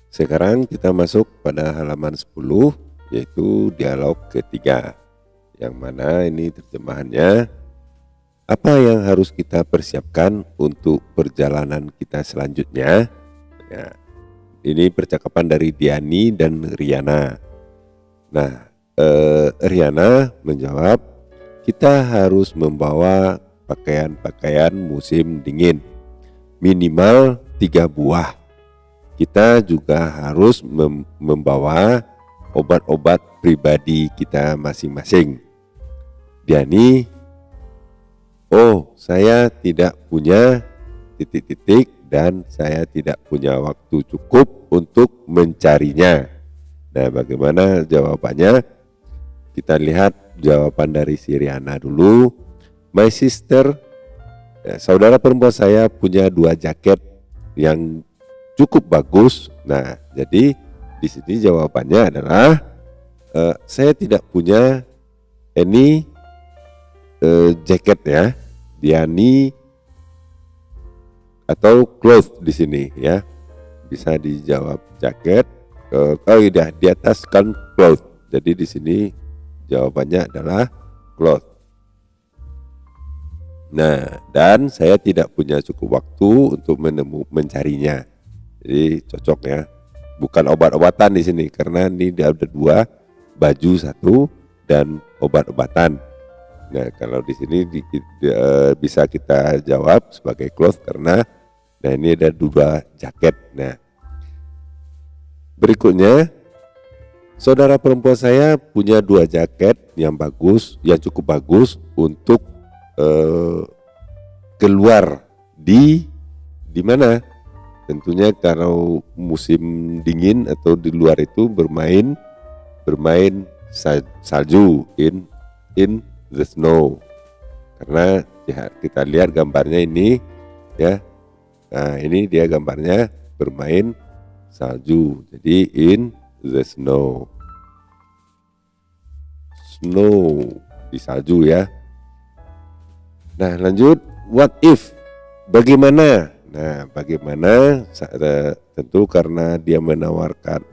Sekarang kita masuk pada halaman 10, yaitu dialog ketiga, yang mana ini terjemahannya, apa yang harus kita persiapkan untuk perjalanan kita selanjutnya? Ya, ini percakapan dari Diani dan Riana. Nah, Riana menjawab, kita harus membawa pakaian-pakaian musim dingin, minimal 3 buah. Kita juga harus membawa obat-obat pribadi kita masing-masing. Diani, oh saya tidak punya ... dan saya tidak punya waktu cukup untuk mencarinya. Nah, bagaimana jawabannya? Kita lihat jawaban dari si Riana dulu. My sister, saudara perempuan saya punya 2 jaket yang cukup bagus. Nah, jadi di sini jawabannya adalah saya tidak punya any jaket ya, Diani, atau clothes di sini ya. Bisa dijawab jaket. Udah di atas kan clothes. Jadi di sini jawabannya adalah clothes. Nah, dan saya tidak punya cukup waktu untuk mencarinya. Jadi cocok ya. Bukan obat-obatan di sini karena ini ada 2, baju 1 dan obat-obatan. Nah, kalau di sini bisa kita jawab sebagai cloth karena ini ada 2 jaket. Nah, berikutnya saudara perempuan saya punya 2 jaket yang bagus, yang cukup bagus untuk keluar di mana? Tentunya kalau musim dingin atau di luar itu bermain salju in the snow. Karena ya, kita lihat gambarnya ini ya. Nah, ini dia gambarnya bermain salju. Jadi in the snow. Snow di salju ya. Nah, lanjut, what if? Bagaimana? Nah, bagaimana? Tentu karena dia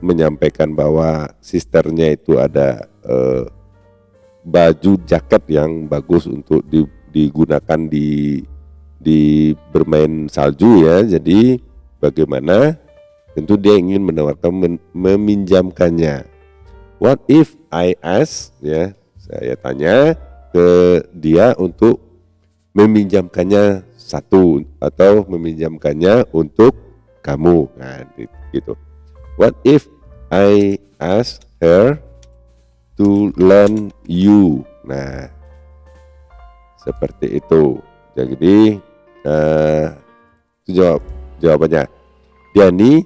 menyampaikan bahwa sisternya itu ada baju jaket yang bagus untuk digunakan di bermain salju ya. Jadi bagaimana? Tentu dia ingin menawarkan meminjamkannya. What if I ask? Ya, saya tanya ke dia untuk meminjamkannya 1 atau meminjamkannya untuk kamu. Nah, gitu. What if I ask her to lend you? Nah, seperti itu. Jadi itu jawabannya. Diani,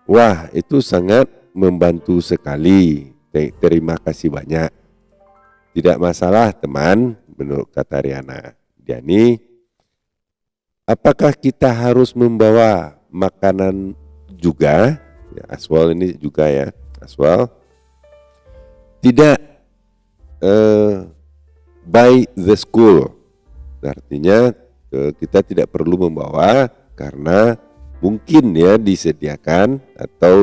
wah itu sangat membantu sekali. Terima kasih banyak. Tidak masalah teman, menurut kata Riana. Diani, apakah kita harus membawa makanan juga? Ya, as well ini juga ya, as well. Tidak, by the school. Artinya kita tidak perlu membawa karena mungkin ya disediakan atau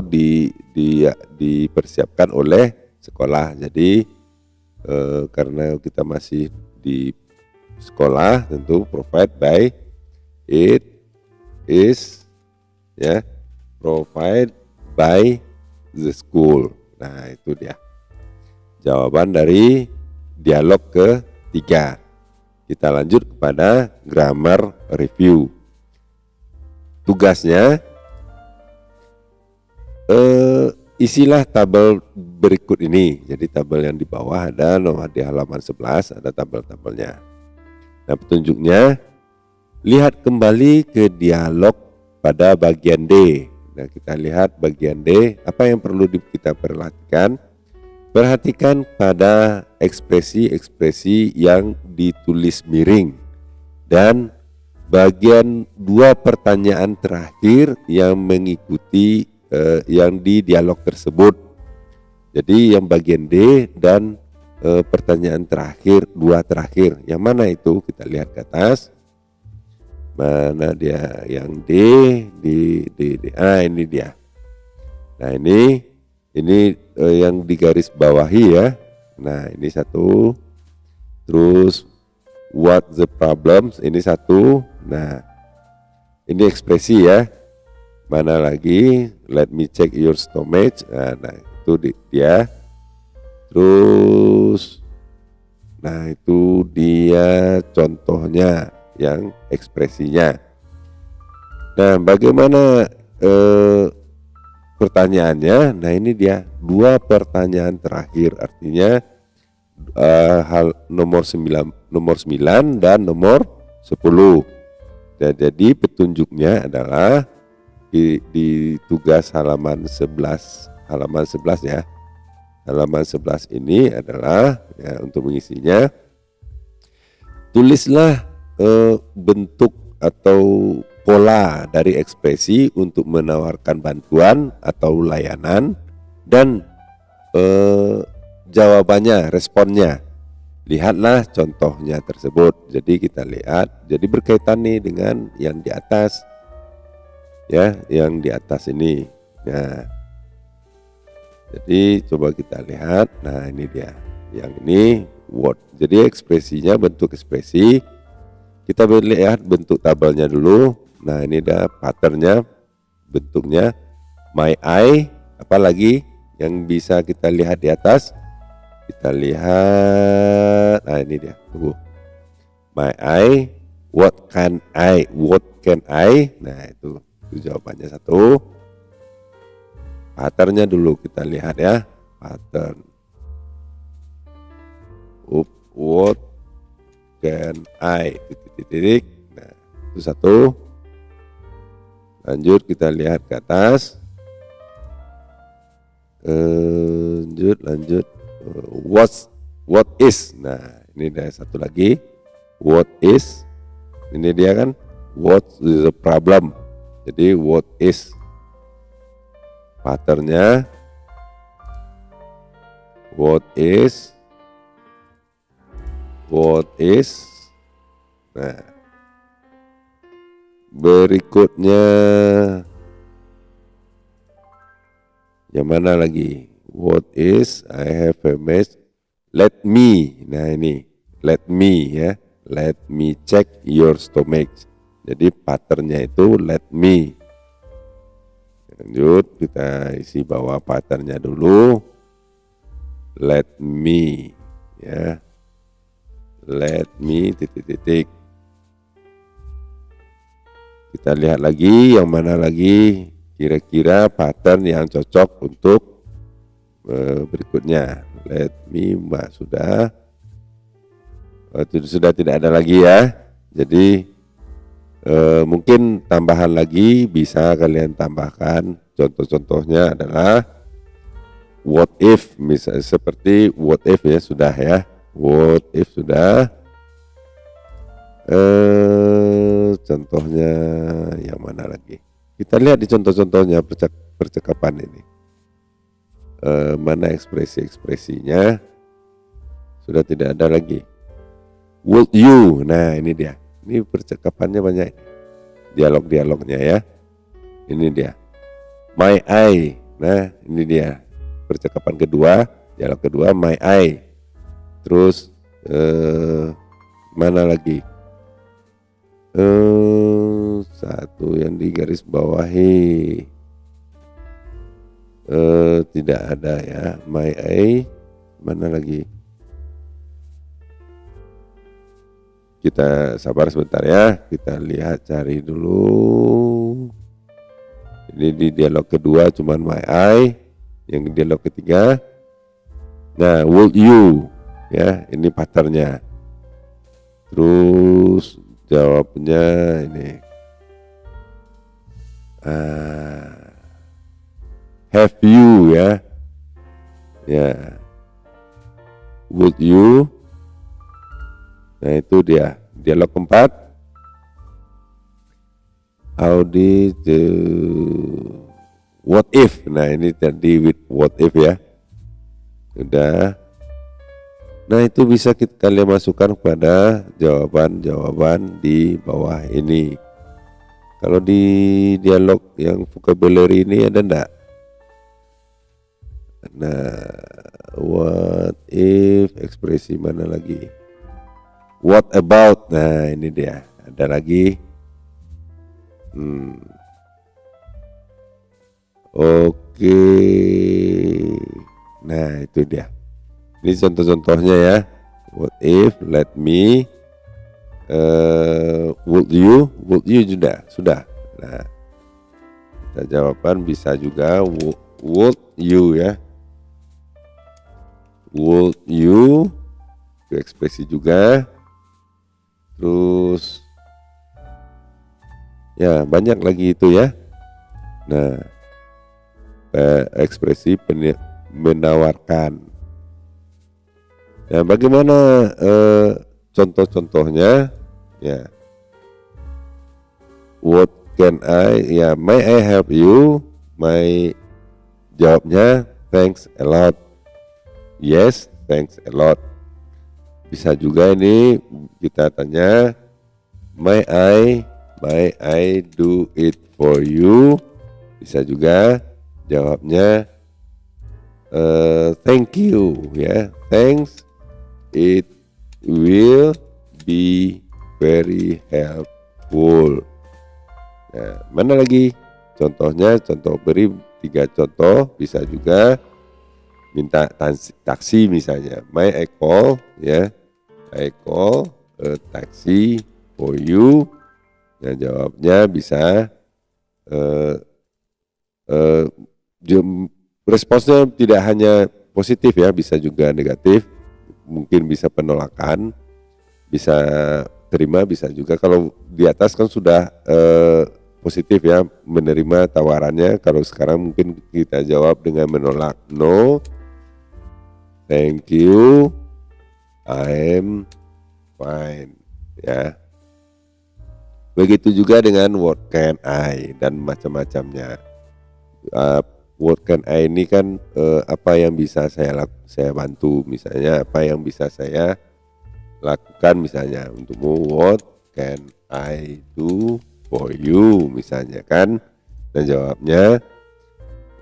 dipersiapkan oleh sekolah. Jadi karena kita masih di sekolah, tentu provide by it is ya, provide by the school. Nah, itu dia jawaban dari dialog ketiga. Kita lanjut kepada grammar review. Tugasnya isilah tabel berikut ini. Jadi tabel yang di bawah ada nomor di halaman 11 ada tabel-tabelnya. Nah, petunjuknya, lihat kembali ke dialog pada bagian D. Nah, kita lihat bagian D, apa yang perlu kita perhatikan? Perhatikan pada ekspresi-ekspresi yang ditulis miring dan bagian 2 pertanyaan terakhir yang mengikuti yang di dialog tersebut. Jadi yang bagian D dan pertanyaan terakhir, 2 terakhir, yang mana itu? Kita lihat ke atas. Mana dia yang D. Ini dia. Nah ini yang digaris bawahi ya. Nah ini satu. Terus what the problems ini satu. Nah ini ekspresi ya. Mana lagi? Let me check your stomach. Nah itu dia. Terus, nah itu dia contohnya yang ekspresinya. Nah bagaimana pertanyaannya? Nah ini dia 2 pertanyaan terakhir, artinya hal nomor 9 dan nomor 10. Nah, jadi petunjuknya adalah di tugas halaman 11 ya. Halaman 11 ini adalah ya, untuk mengisinya tulislah bentuk atau pola dari ekspresi untuk menawarkan bantuan atau layanan dan jawabannya, responnya. Lihatlah contohnya tersebut. Jadi kita lihat, jadi berkaitan nih dengan yang di atas ya, yang di atas ini. Nah jadi coba kita lihat. Nah ini dia, yang ini what. Jadi ekspresinya, bentuk ekspresi. Kita lihat bentuk tabelnya dulu. Nah ini dia patternnya, bentuknya my eye. Apalagi yang bisa kita lihat di atas, kita lihat. Nah ini dia, tunggu. My eye, what can I. Nah itu jawabannya satu. Patternnya dulu kita lihat ya, pattern. What can I. Titik. Nah itu satu. Lanjut kita lihat ke atas. Lanjut. What is. Nah ini ada satu lagi. What is. Ini dia kan. What is the problem. Jadi what is. Patternnya what is. Nah berikutnya yang mana lagi? What is. I have a mess. Let me. Nah ini let me ya. Let me check your stomach. Jadi patternnya itu let me. Lanjut kita isi bawah patternnya dulu. Let me ya. Let me titik. Kita lihat lagi yang mana lagi kira-kira pattern yang cocok untuk berikutnya. Let me mbak sudah. Itu sudah tidak ada lagi ya. Jadi mungkin tambahan lagi bisa kalian tambahkan. Contoh-contohnya adalah what if, misalnya seperti what if ya, sudah ya. What if sudah. Contohnya yang mana lagi? Kita lihat di contoh-contohnya percakapan ini. Mana ekspresi-ekspresinya sudah tidak ada lagi. Would you. Nah ini dia. Ini percakapannya banyak, dialog-dialognya ya. Ini dia. My eye. Nah ini dia percakapan kedua, dialog kedua my eye. Terus mana lagi? Satu yang di garis bawahi. Tidak ada ya. My eye. Mana lagi? Kita sabar sebentar ya, kita lihat cari dulu. Ini di dialog kedua cuman my eye, yang dialog ketiga. Nah, would you ya, ini patternnya. Terus jawabnya ini. Have you ya. Ya. Would you. Nah itu dia dialog keempat. How did what if. Nah ini tadi with what if ya. Sudah. Nah itu bisa kalian masukkan kepada jawaban-jawaban di bawah ini. Kalau di dialog yang vocabulary ini ada enggak? Nah, what if, ekspresi mana lagi? What about? Nah, ini dia. Ada lagi. Oke. Nah, itu dia. Ini contoh-contohnya ya. What if, let me, would you sudah. Nah, kita jawaban bisa juga would you ya. Would you, itu ekspresi juga. Terus ya banyak lagi itu ya. Nah, ekspresi menawarkan. Nah, bagaimana contoh-contohnya ya? What can I, ya, may I help you? Jawabnya thanks a lot. Yes, thanks a lot. Bisa juga ini kita tanya may I do it for you? Bisa juga jawabnya thank you ya. Thanks, it will be very helpful. Nah, mana lagi contohnya? Contoh beri 3 contoh. Bisa juga minta taksi misalnya. May I call ya. I call a taxi for you. Nah, jawabnya bisa responsnya tidak hanya positif ya, bisa juga negatif. Mungkin bisa penolakan, bisa terima, bisa juga kalau di atas kan sudah positif ya, menerima tawarannya. Kalau sekarang mungkin kita jawab dengan menolak, no, thank you, I'm fine ya. Begitu juga dengan what can I dan macam-macamnya. What can I ini kan apa yang bisa saya bantu, misalnya apa yang bisa saya lakukan misalnya untukmu. What can I do for you misalnya kan. Dan jawabnya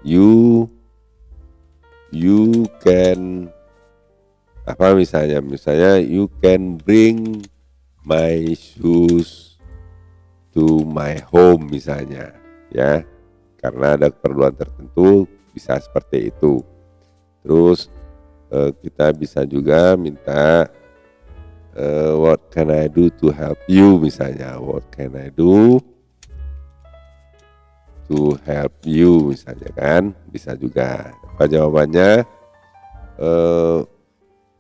you can apa misalnya you can bring my shoes to my home misalnya ya, karena ada keperluan tertentu bisa seperti itu. Terus kita bisa juga minta what can I do to help you misalnya. What can I do to help you misalnya kan, bisa juga. Apa jawabannya?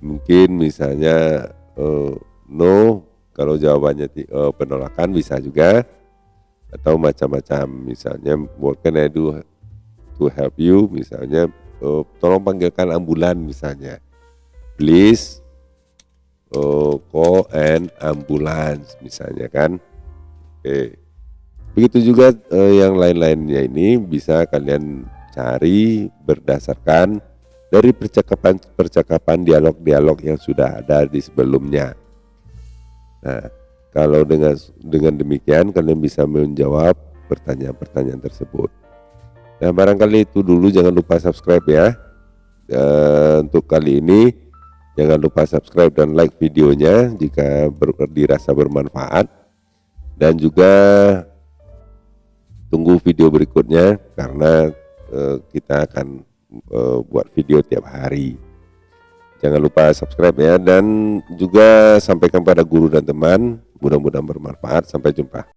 Mungkin misalnya no, kalau jawabannya penolakan bisa juga, atau macam-macam. Misalnya what can I do to help you, misalnya tolong panggilkan ambulan misalnya. Please call an ambulance misalnya kan. Oke. Begitu juga yang lain-lainnya ini bisa kalian cari berdasarkan dari percakapan dialog-dialog yang sudah ada di sebelumnya. Nah, kalau dengan demikian kalian bisa menjawab pertanyaan-pertanyaan tersebut. Nah, barangkali itu dulu, jangan lupa subscribe ya. Untuk kali ini jangan lupa subscribe dan like videonya jika dirasa bermanfaat. Dan juga tunggu video berikutnya karena kita akan buat video tiap hari. Jangan lupa subscribe ya, dan juga sampaikan pada guru dan teman. Mudah-mudahan bermanfaat. Sampai jumpa.